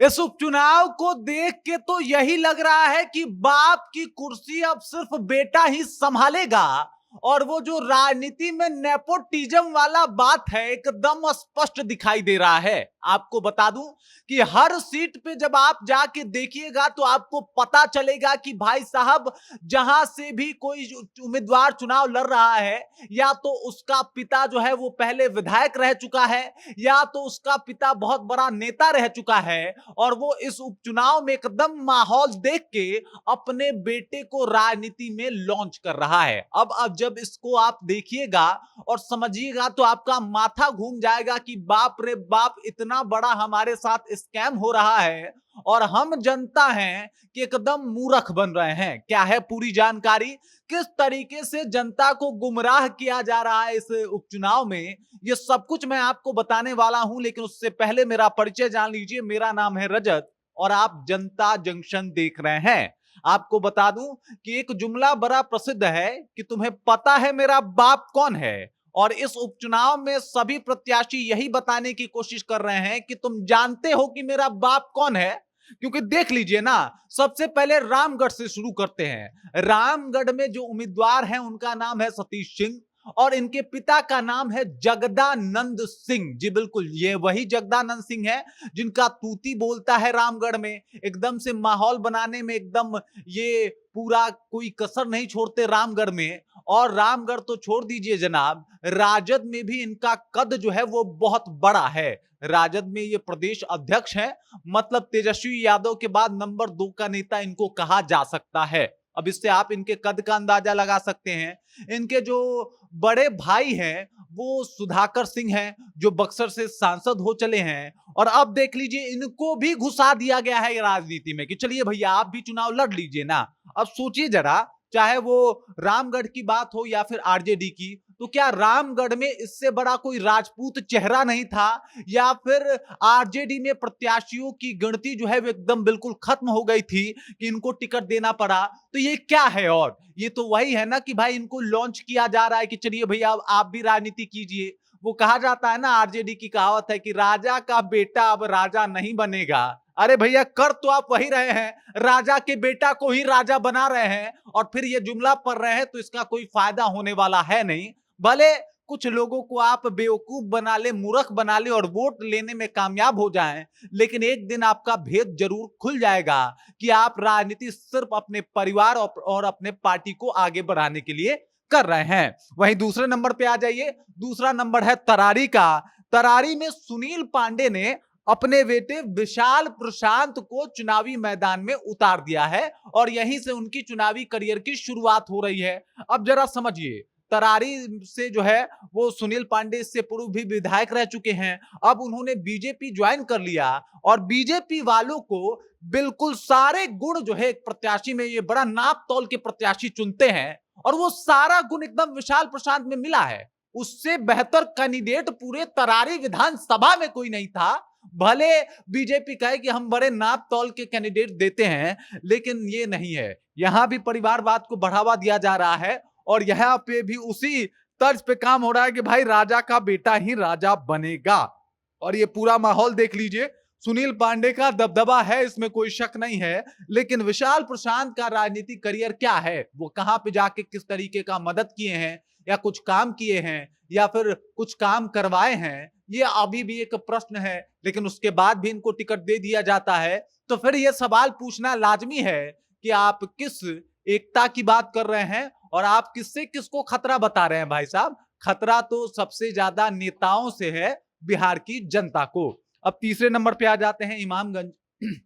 इस उपचुनाव को देख के तो यही लग रहा है कि बाप की कुर्सी अब सिर्फ बेटा ही संभालेगा। और वो जो राजनीति में नेपोटिज्म वाला बात है एकदम स्पष्ट दिखाई दे रहा है। आपको बता दूं कि हर सीट पे जब आप जाके देखिएगा तो आपको पता चलेगा कि भाई साहब जहां से भी कोई उम्मीदवार चुनाव लड़ रहा है, या तो उसका पिता जो है वो पहले विधायक रह चुका है, या तो उसका पिता बहुत बड़ा नेता रह चुका है, और वो इस उपचुनाव में एकदम माहौल देख के अपने बेटे को राजनीति में लॉन्च कर रहा है। अब जब इसको आप देखिएगा और समझिएगा तो आपका माथा घूम जाएगा कि बाप रे बाप, इतना बड़ा हमारे साथ स्कैम हो रहा है और हम जनता हैं कि एकदम मूर्ख बन रहे हैं। क्या है पूरी जानकारी, किस तरीके से जनता को गुमराह किया जा रहा है इस उपचुनाव में, ये सब कुछ मैं आपको बताने वाला हूं। लेकिन उससे पहले मेरा परिचय जान लीजिए। मेरा नाम है रजत और आप जनता जंक्शन देख रहे हैं। आपको बता दूं कि एक जुमला बड़ा प्रसिद्ध है कि तुम्हें पता है मेरा बाप कौन है, और इस उपचुनाव में सभी प्रत्याशी यही बताने की कोशिश कर रहे हैं कि तुम जानते हो कि मेरा बाप कौन है। क्योंकि देख लीजिए ना, सबसे पहले रामगढ़ से शुरू करते हैं। रामगढ़ में जो उम्मीदवार हैं उनका नाम है सतीश सिंह, और इनके पिता का नाम है जगदानंद सिंह। जी बिल्कुल, ये वही जगदानंद सिंह है जिनका तूती बोलता है रामगढ़ में। एकदम से माहौल बनाने में एकदम ये पूरा कोई कसर नहीं छोड़ते रामगढ़ में। और रामगढ़ तो छोड़ दीजिए जनाब, राजद में भी इनका कद जो है वो बहुत बड़ा है। राजद में ये प्रदेश अध्यक्ष हैं, मतलब तेजस्वी यादव के बाद नंबर 2 का नेता इनको कहा जा सकता है। अब इससे आप इनके कद का अंदाजा लगा सकते हैं। इनके जो बड़े भाई हैं वो सुधाकर सिंह हैं, जो बक्सर से सांसद हो चले हैं। और अब देख लीजिए, इनको भी घुसा दिया गया है राजनीति में कि चलिए भैया आप भी चुनाव लड़ लीजिए ना। अब सोचिए जरा, चाहे वो रामगढ़ की बात हो या फिर आरजेडी की, तो क्या रामगढ़ में इससे बड़ा कोई राजपूत चेहरा नहीं था, या फिर आरजेडी में प्रत्याशियों की गिनती जो है वो एकदम बिल्कुल खत्म हो गई थी कि इनको टिकट देना पड़ा। तो ये क्या है, और ये तो वही है ना कि भाई इनको लॉन्च किया जा रहा है कि चलिए भैया आप भी राजनीति कीजिए। वो कहा जाता है ना, आरजेडी की कहावत है कि राजा का बेटा अब राजा नहीं बनेगा। अरे भैया, कर तो आप वही रहे हैं, राजा के बेटा को ही राजा बना रहे हैं, और फिर ये जुमला पढ़ रहे हैं, तो इसका कोई फायदा होने वाला है नहीं। भले कुछ लोगों को आप बेवकूफ बना ले, मूर्ख बना ले और वोट लेने में कामयाब हो जाएं, लेकिन एक दिन आपका भेद जरूर खुल जाएगा कि आप राजनीति सिर्फ अपने परिवार और अपने पार्टी को आगे बढ़ाने के लिए कर रहे हैं। वहीं दूसरे नंबर पे आ जाइए। दूसरा नंबर है तरारी का। तरारी में सुनील पांडे ने अपने बेटे विशाल प्रशांत को चुनावी मैदान में उतार दिया है, और यहीं से उनकी चुनावी करियर की शुरुआत हो रही है। अब जरा समझिए, तरारी से जो है वो सुनील पांडे इससे पूर्व भी विधायक रह चुके हैं। अब उन्होंने बीजेपी ज्वाइन कर लिया, और बीजेपी वालों को बिल्कुल सारे गुण जो है एक प्रत्याशी में, ये बड़ा नाप तौल के प्रत्याशी चुनते हैं, और वो सारा गुण एकदम विशाल प्रशांत में मिला है। उससे बेहतर कैंडिडेट पूरे तरारी विधानसभा में कोई नहीं था। भले बीजेपी कहे कि हम बड़े नाप तौल के कैंडिडेट देते हैं, लेकिन ये नहीं है। यहां भी परिवारवाद को बढ़ावा दिया जा रहा है, और यहां पे भी उसी तर्ज पे काम हो रहा है कि भाई राजा का बेटा ही राजा बनेगा। और ये पूरा माहौल देख लीजिए, सुनील पांडे का दबदबा है, इसमें कोई शक नहीं है। लेकिन विशाल प्रशांत का राजनीतिक करियर क्या है, वो कहां पे जाके किस तरीके का मदद किए हैं, या कुछ काम किए हैं, या फिर कुछ काम करवाए हैं, ये अभी भी एक प्रश्न है। लेकिन उसके बाद भी इनको टिकट दे दिया जाता है। तो फिर ये सवाल पूछना लाजमी है कि आप किस एकता की बात कर रहे हैं, और आप किससे किसको खतरा बता रहे हैं। भाई साहब, खतरा तो सबसे ज्यादा नेताओं से है, बिहार की जनता को। अब तीसरे नंबर पे आ जाते हैं इमामगंज।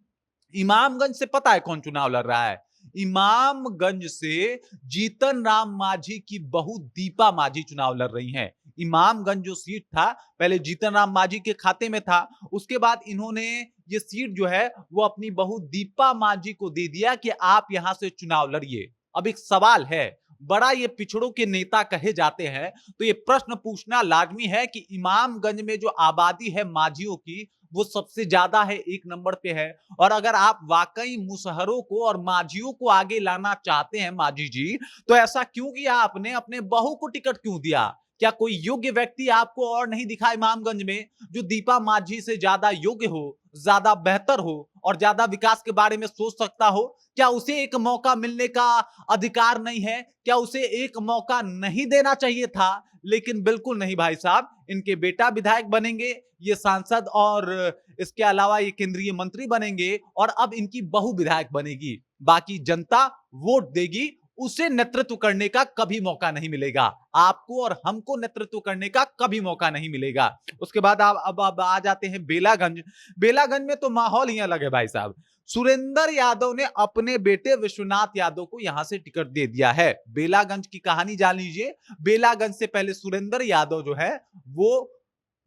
इमामगंज से पता है कौन चुनाव लड़ रहा है? इमामगंज से जीतन राम मांझी की बहू दीपा मांझी चुनाव लड़ रही हैं। इमामगंज जो सीट था पहले जीतन राम मांझी के खाते में था, उसके बाद इन्होंने ये सीट जो है वो अपनी बहू दीपा मांझी को दे दिया कि आप यहां से चुनाव लड़िए। अब एक सवाल है, बड़ा ये पिछड़ों के नेता कहे जाते हैं, तो ये प्रश्न पूछना लाजमी है कि इमामगंज में जो आबादी है मांझियों की, वो सबसे ज्यादा है, 1 नंबर पे है। और अगर आप वाकई मुसहरों को और मांझियों को आगे लाना चाहते हैं मांझी जी, तो ऐसा क्यों किया आपने, अपने बहू को टिकट क्यों दिया? क्या कोई योग्य व्यक्ति आपको और नहीं दिखा इमामगंज में जो दीपा मांझी से ज्यादा योग्य हो, ज्यादा बेहतर हो और ज्यादा विकास के बारे में सोच सकता हो? क्या उसे एक मौका मिलने का अधिकार नहीं है? क्या उसे एक मौका नहीं देना चाहिए था? लेकिन बिल्कुल नहीं भाई साहब, इनके बेटा विधायक बनेंगे, ये सांसद और इसके अलावा ये केंद्रीय मंत्री बनेंगे और अब इनकी बहू विधायक बनेगी। बाकी जनता वोट देगी, उसे नेतृत्व करने का कभी मौका नहीं मिलेगा। आपको और हमको नेतृत्व करने का कभी मौका नहीं मिलेगा। उसके बाद आप अब आ जाते हैं बेलागंज। बेलागंज में तो माहौल ही अलग है भाई साहब। सुरेंद्र यादव ने अपने बेटे विश्वनाथ यादव को यहां से टिकट दे दिया है। बेलागंज की कहानी जान लीजिए। बेलागंज से पहले सुरेंद्र यादव जो है वो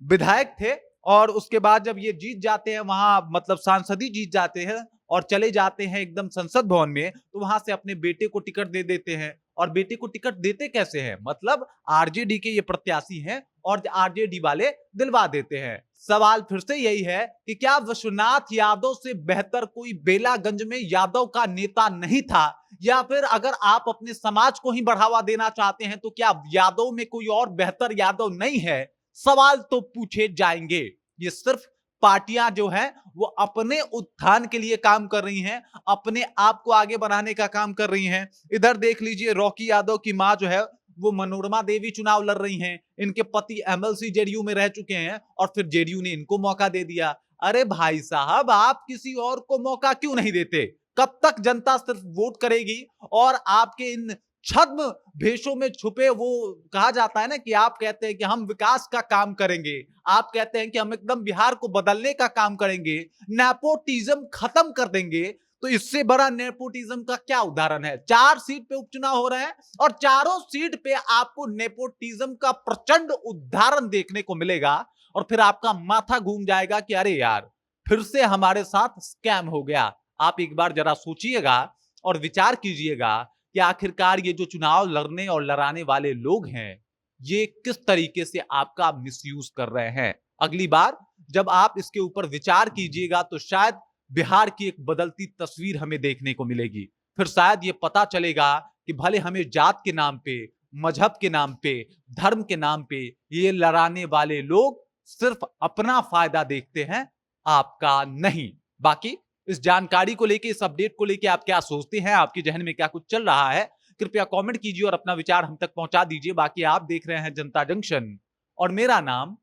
विधायक थे और उसके बाद जब ये जीत जाते हैं वहां, मतलब सांसद ही जीत जाते हैं और चले जाते हैं एकदम संसद भवन में, तो वहां से अपने बेटे को टिकट दे देते हैं। और बेटे को टिकट देते कैसे हैं? मतलब आरजेडी के ये प्रत्याशी हैं और आरजेडी वाले दिलवा देते हैं। सवाल फिर से यही है कि क्या विश्वनाथ यादव से बेहतर कोई बेलागंज में यादव का नेता नहीं था? या फिर अगर आप अपने समाज को ही बढ़ावा देना चाहते हैं तो क्या यादव में कोई और बेहतर यादव नहीं है? सवाल तो पूछे जाएंगे। ये सिर्फ पार्टियां जो हैं वो अपने उत्थान के लिए काम कर रही हैं, अपने आप को आगे बढ़ाने का काम कर रही हैं। इधर देख लीजिए, रॉकी यादव की मां जो है वो मनोरमा देवी चुनाव लड़ रही हैं। इनके पति एमएलसी जेडीयू में रह चुके हैं और फिर जेडीयू ने इनको मौका दे दिया। अरे भाई साहब, आप किसी और को मौका क्यों नहीं देते? कब तक जनता सिर्फ वोट करेगी और आपके इन छद्म भेषों में छुपे, वो कहा जाता है ना कि आप कहते हैं कि हम विकास का काम करेंगे, आप कहते हैं कि हम एकदम बिहार को बदलने का काम करेंगे, नेपोटिज्म खत्म कर देंगे। तो इससे बड़ा नेपोटिज्म का क्या उदाहरण है? 4 सीट पे उपचुनाव हो रहे हैं और चारों सीट पे आपको नेपोटिज्म का प्रचंड उदाहरण देखने को मिलेगा और फिर आपका माथा घूम जाएगा कि अरे यार, फिर से हमारे साथ स्कैम हो गया। आप एक बार जरा सोचिएगा और विचार कीजिएगा कि आखिरकार ये जो चुनाव लड़ने और लड़ाने वाले लोग हैं, ये किस तरीके से आपका मिसयूज कर रहे हैं। अगली बार जब आप इसके ऊपर विचार कीजिएगा तो शायद बिहार की एक बदलती तस्वीर हमें देखने को मिलेगी। फिर शायद ये पता चलेगा कि भले हमें जात के नाम पे, मजहब के नाम पे, धर्म के नाम पे ये लड़ाने वाले लोग सिर्फ अपना फायदा देखते हैं, आपका नहीं। बाकी इस जानकारी को लेके, इस अपडेट को लेके आप क्या सोचते हैं? आपके जहन में क्या कुछ चल रहा है? कृपया कमेंट कीजिए और अपना विचार हम तक पहुंचा दीजिए। बाकी आप देख रहे हैं जनता जंक्शन और मेरा नाम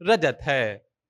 रजत है।